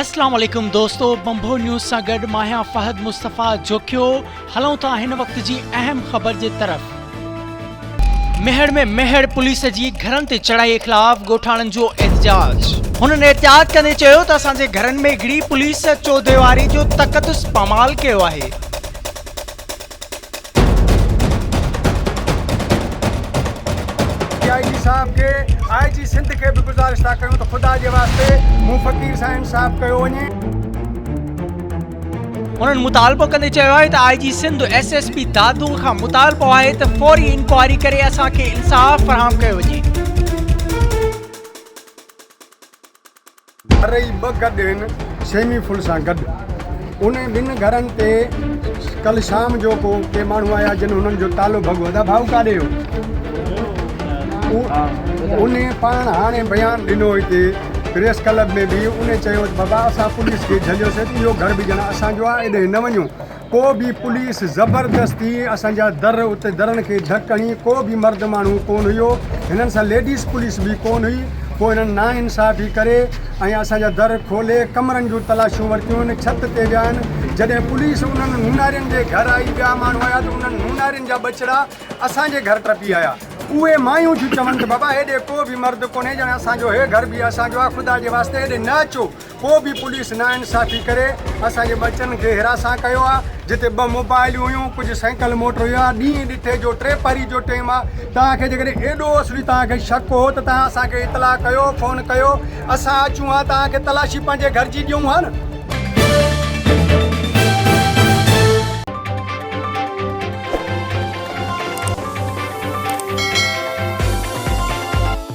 अस्सलाम वालेकुम दोस्तों, बंभो न्यूज़ सां गॾु मां आहियां फ़हद मुस्तफ़ा जोखियो। हलूं था हिन वक़्त जी अहम ख़बर जे तरफ़। मेहड़ में मेहड़ पुलिस जी घरनि ते चढ़ाई ख़िलाफ़ ॻोठाणनि जो एहतजाज। हुननि एहतियात कंदे चयो त असांजे घरनि में घिड़ी पुलिस चौधेवारी जो तक़दुस पामाल कयो आहे। आईजी साहब के आईजी सिंध के भी गुजारिश था करूं तो खुदा के वास्ते मूं फ़कीर सां इंसाफ़ कयो वञे। उन्हनि मुतालबो कंदे चयो आहे त आईजी सिंध एसएसपी दादू खां मुतालबो आहे त फौरी इंक्वायरी करे असांखे इंसाफ़ फराहम कयो वञे। रही ॿ गॾु आहिनि सेमी फुल सां गॾु। उन ॿिनि घरनि ते कल शाम जो को के माण्हू आया जिन हुननि जो तालो भॻो त भाऊ काॾे हो। उन पाण हाणे बयानु ॾिनो हिते प्रेस क्लब में बि। उन चयो बाबा असां पुलिस खे झलियोसीं त इहो घर बि ॼणा असांजो आहे, एॾे न वञूं। को बि पुलिस ज़बरदस्ती असांजा दर उते दरनि खे धकणी, को बि मर्द माण्हू कोन हुयो। हिननि सां लेडीज़ पुलिस बि कोन हुई। पोइ हिननि नाइंसाफ़ी करे ऐं असांजा दर खोले कमरनि जूं तलाशियूं वरितियूं आहिनि, छत ते विया आहिनि। जॾहिं पुलिस उन्हनि नूनारियुनि जे घर आई, ॿिया माण्हू आया त उन्हनि नूनारियुनि जा ॿचिड़ा असांजे घर टपी आया। उहे मायूं थियूं चवनि त बाबा हेॾे को बि मर्द कोन्हे, ॼण असांजो हे घर बि असांजो आहे, ख़ुदा जे वास्ते हेॾे न अचो। को बि पुलिस नाइंसाफ़ी करे असांजे बचनि खे हिरासां कयो आहे। जिते 2 मोबाइलियूं हुयूं, कुझु साइकिल मोटर हुया। ॾींहुं ॾिठे जो 3 परी जो टाइम आहे। तव्हांखे जेकॾहिं एॾो असली तव्हांखे शक हो त तव्हां असांखे इतला कयो, फ़ोन कयो, असां अचूं हा तव्हांखे तलाशी पंहिंजे घर जी ॾियूं हा न।